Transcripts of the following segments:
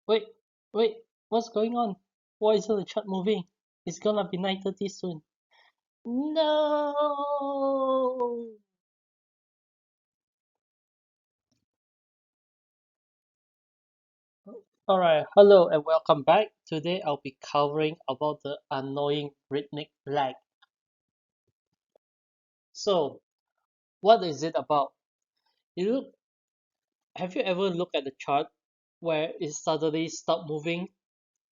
Wait, wait, what's going on? Why isn't the chart moving? It's gonna be 9:30 soon. No! Alright, hello and welcome back. Today I'll be covering about the annoying rhythmic lag. So, what is it about? You look, have you ever looked at the chart where it suddenly stopped moving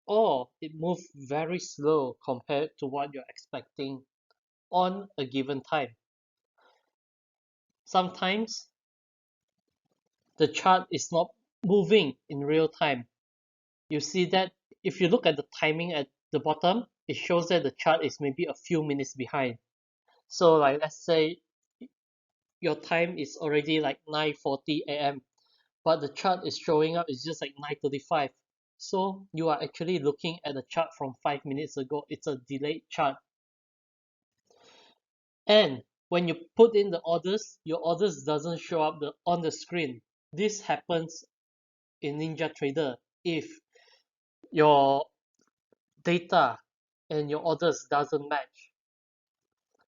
or it moved very slow compared to what you're expecting on a given time? Sometimes the chart is not moving in real time. You see that if you look at the timing at the bottom, it shows that the chart is maybe a few minutes behind. So like let's say your time is already like 9:40 a.m. but the chart is showing up is just like 9:35. So you are actually looking at the chart from 5 minutes ago. It's a delayed chart. And when you put in the orders, your orders doesn't show up on the screen. This happens in NinjaTrader if your data and your orders doesn't match.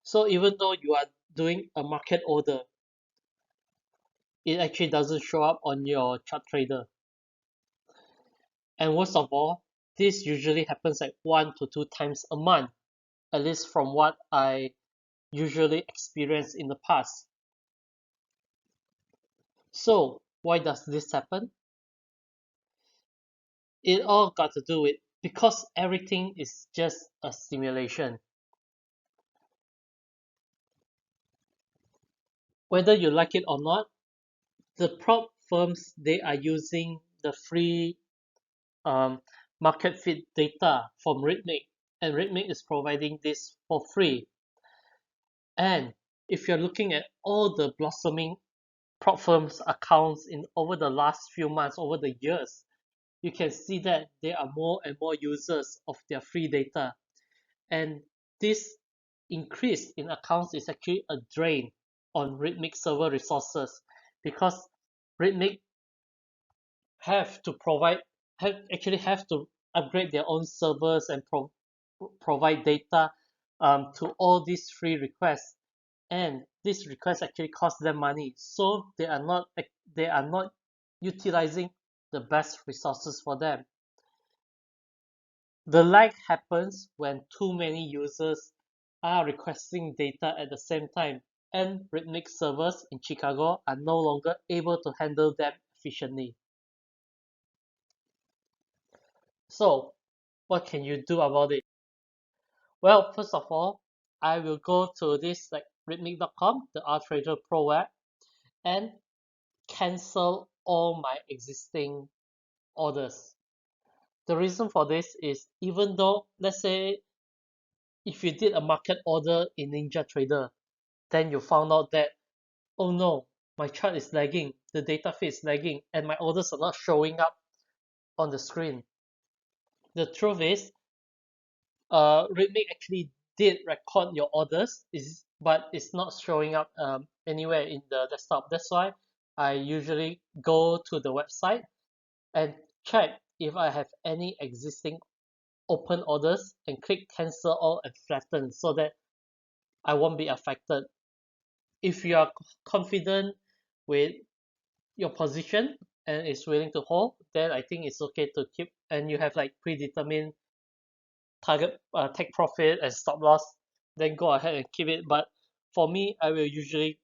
So even though you are doing a market order, it actually doesn't show up on your chart trader. And worst of all, this usually happens like 1 to 2 times a month, at least from what I usually experience in the past. So why does this happen? It all got to do with because everything is just a simulation. Whether you like it or not, the prop firms they are using the free um, market fit data from Rithmic, and Rithmic is providing this for free. And if you're looking at all the blossoming prop firms accounts in over the last few months, over the years, you can see that there are more and more users of their free data. And this increase in accounts is actually a drain on Rithmic server resources because Rithmic have to provide have to upgrade their own servers and provide data to all these free requests, and these requests actually cost them money, so they are not utilizing the best resources for them. The lag happens when too many users are requesting data at the same time, and Rhythmic servers in Chicago are no longer able to handle them efficiently. So what can you do about it? Well, first of all, I will go to this like rhythmic.com, the RTrader Pro web, and cancel all my existing orders. The reason for this is even though, let's say, if you did a market order in NinjaTrader, then you found out that, oh no, my chart is lagging, the data feed is lagging, and my orders are not showing up on the screen. The truth is, Rhythmic actually did record your orders, but it's not showing up anywhere in the desktop. That's why I usually go to the website and check if I have any existing open orders and click cancel all and flatten so that I won't be affected. If you are confident with your position and is willing to hold, then I think it's okay to keep, and you have like predetermined target take profit and stop loss, then go ahead and keep it. But for me, I will usually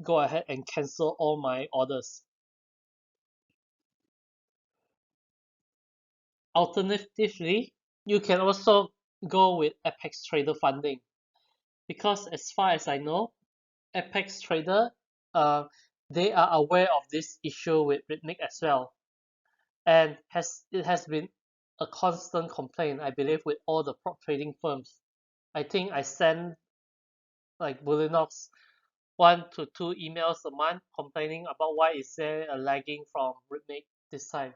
go ahead and cancel all my orders. Alternatively, you can also go with Apex Trader funding because as far as I know, Apex Trader uh, they are aware of this issue with Rhythmic as well, and it has been a constant complaint, I believe, with all the prop trading firms. I think I send like Bullinox 1 to 2 emails a month complaining about why is there a lagging from Rhythmic this time,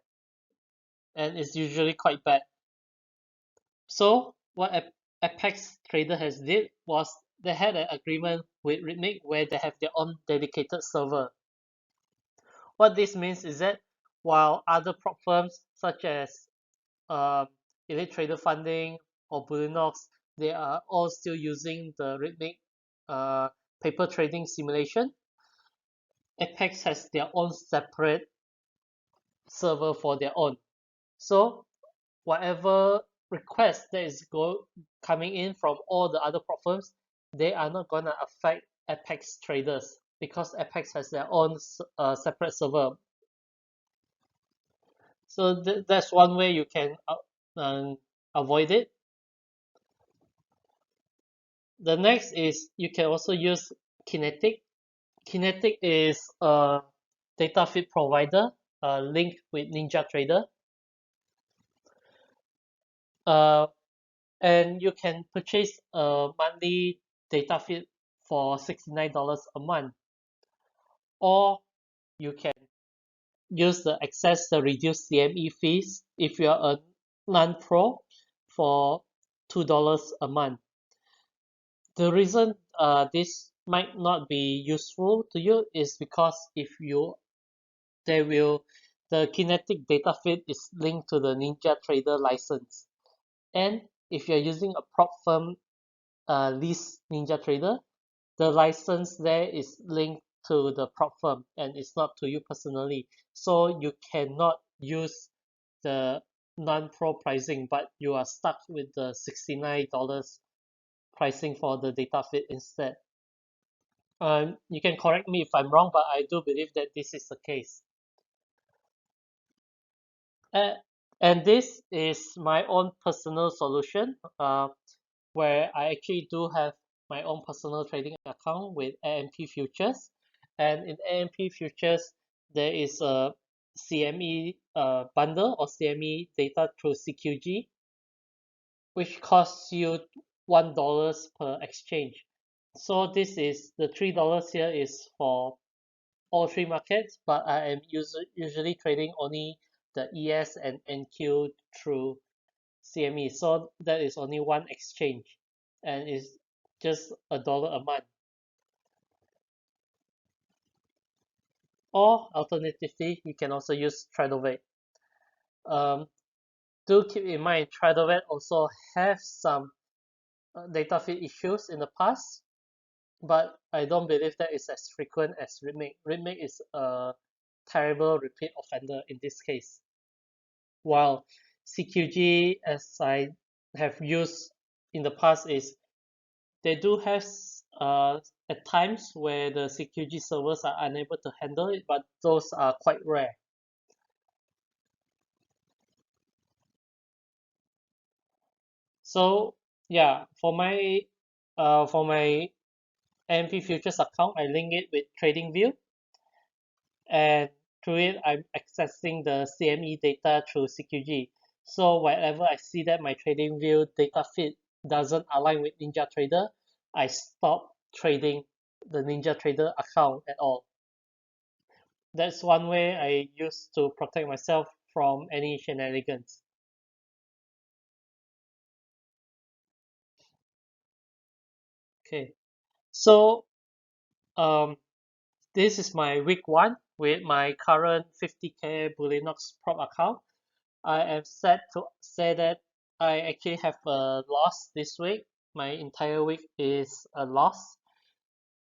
and it's usually quite bad. So what Apex Trader has did was they had an agreement with Rhythmic where they have their own dedicated server. What this means is that while other prop firms such as um, Elite Trader Funding or Bullinox, they are all still using the Rhythmic paper trading simulation. Apex has their own separate server for their own. So whatever request that is coming in from all the other prop firms, they are not gonna affect Apex traders because Apex has their own separate server. So that's one way you can avoid it. The next is you can also use Kinetic. Kinetic is a data feed provider linked with NinjaTrader. Uh, and you can purchase a monthly data feed for $69 a month, or you can use the reduced CME fees if you are a non-pro for $2 a month. The reason this might not be useful to you is because if you they will the kinetic data feed is linked to the NinjaTrader license, and if you're using a prop firm list NinjaTrader, the license there is linked to the prop firm and it's not to you personally. So you cannot use the non-pro pricing, but you are stuck with the $69 pricing for the data feed instead. You can correct me if I'm wrong, but I do believe that this is the case. Uh, and this is my own personal solution, where I actually do have my own personal trading account with AMP Futures. And in AMP Futures, there is a CME bundle or CME data through CQG, which costs you $1 per exchange. So this is the $3 here is for all three markets, but I am usually trading only the ES and NQ through CME. So that is only one exchange and it's just $1 a month. Or alternatively, you can also use Tradovet. Um, do keep in mind, Tradovet also have some data feed issues in the past, but I don't believe that is as frequent as Rithmic. Rithmic is a terrible repeat offender in this case. While CQG, as I have used in the past, is they do have at times where the CQG servers are unable to handle it, but those are quite rare. So yeah, for my AMP futures account, I link it with TradingView, and through it I'm accessing the CME data through CQG. So whenever I see that my TradingView data feed doesn't align with NinjaTrader, I stop trading the NinjaTrader account at all. That's one way I use to protect myself from any shenanigans. Okay, so um, this is my week one with my current 50K Bullinox prop account. I am sad to say that I actually have a loss this week. My entire week is a loss.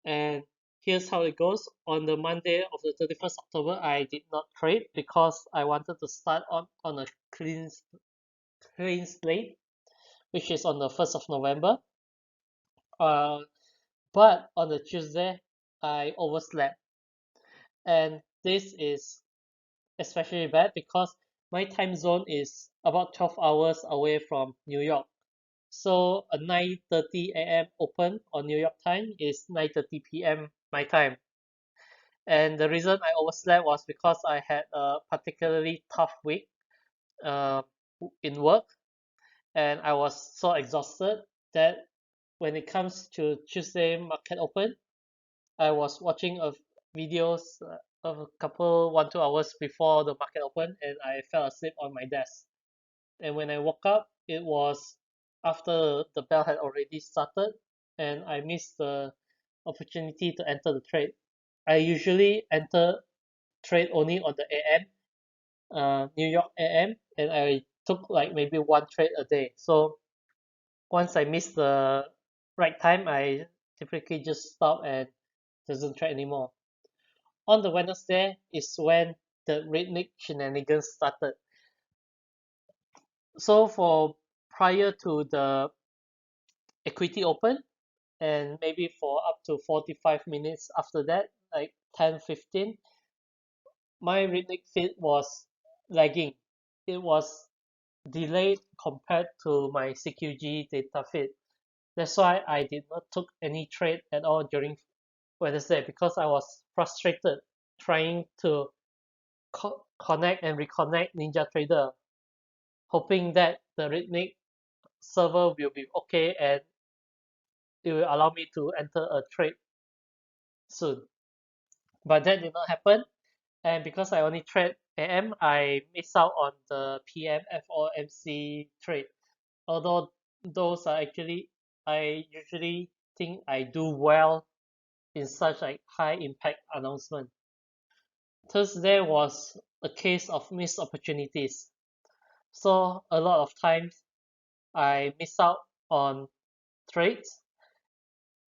And here's how it goes. On the Monday of the 31st October, I did not trade because I wanted to start on a clean slate, which is on the 1st of November. Uh, but on the Tuesday, I overslept. And this is especially bad because my time zone is about 12 hours away from New York. So a 9:30 a.m. open on New York time is 9:30 p.m. my time. And the reason I overslept was because I had a particularly tough week uh, in work, and I was so exhausted that when it comes to Tuesday market open, I was watching a videos of a couple 1 2 hours before the market open, and I fell asleep on my desk. And when I woke up, it was after the bell had already started, and I missed the opportunity to enter the trade. I usually enter trade only on the AM, New York AM, and I took like maybe one trade a day. So once I miss the right time, I typically just stop and doesn't trade anymore. On the Wednesday is when the rhythmic shenanigans started. So for prior to the equity open, and maybe for up to 45 minutes after that, like 10-15, my rhythmic feed was lagging. It was delayed compared to my CQG data feed. That's why I did not took any trade at all during Wednesday because I was frustrated trying to connect and reconnect NinjaTrader, hoping that the Rhythmic server will be okay and it will allow me to enter a trade soon. But that did not happen, and because I only trade AM, I miss out on the PM FOMC trade. Although those are actually, I usually think I do well in such like high impact announcement. Thursday was a case of missed opportunities. So a lot of times I miss out on trades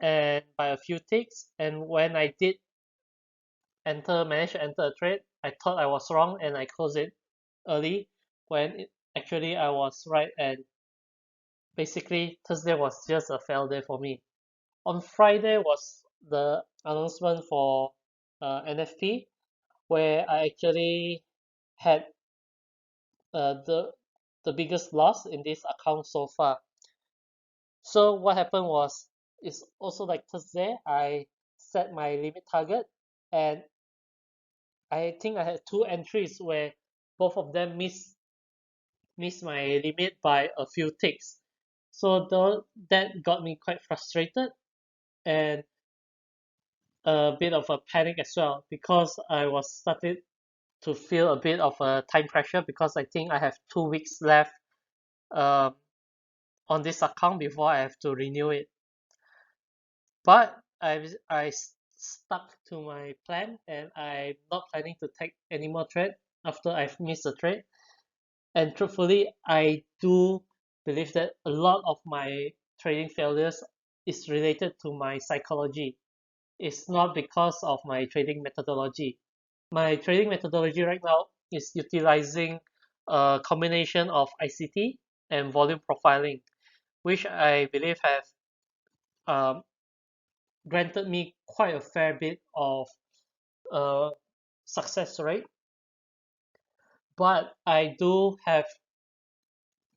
and by a few ticks. And when I did manage to enter a trade, I thought I was wrong and I closed it early when actually I was right. And basically Thursday was just a fail day for me. On Friday was the announcement for NFP, where I actually had the biggest loss in this account so far. So what happened was, it's also like Thursday, I set my limit target, and I think I had two entries where both of them miss my limit by a few ticks. So that got me quite frustrated and a bit of a panic as well because I was started to feel a bit of a time pressure because I think I have 2 weeks left um, on this account before I have to renew it. But I stuck to my plan and I'm not planning to take any more trade after I've missed a trade. And truthfully, I do believe that a lot of my trading failures is related to my psychology. It's not because of my trading methodology. My trading methodology right now is utilizing a combination of ICT and volume profiling, which I believe have um, granted me quite a fair bit of uh, success rate. But I do have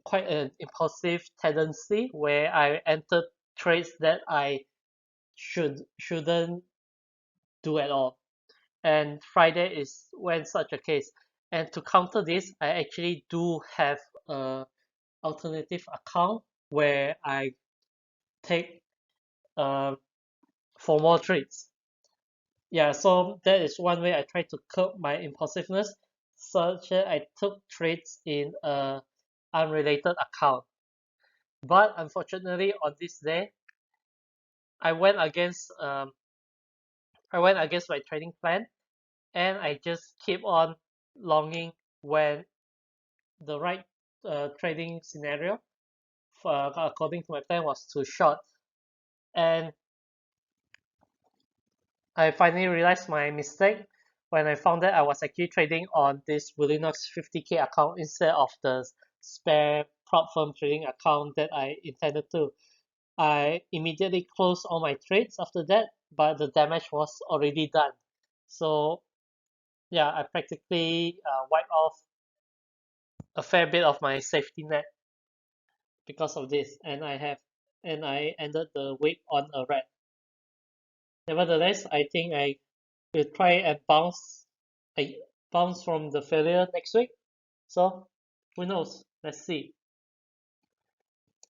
quite an impulsive tendency where I enter trades that I shouldn't do at all. And Friday is when such a case. And to counter this, I actually do have a alternative account where I take uh, for more trades. Yeah, so that is one way I try to curb my impulsiveness, such that I took trades in a unrelated account. But unfortunately, on this day, I went against um, I went against my trading plan, and I just keep on longing when the right trading scenario, according to my plan, was to short. And I finally realized my mistake when I found that I was actually trading on this Willinox 50K account instead of the spare prop firm trading account that I intended to. I immediately closed all my trades after that, but the damage was already done. So yeah, I practically wiped off a fair bit of my safety net because of this, and I ended the week on a red. Nevertheless, I think I will try and I bounce from the failure next week. So who knows? Let's see.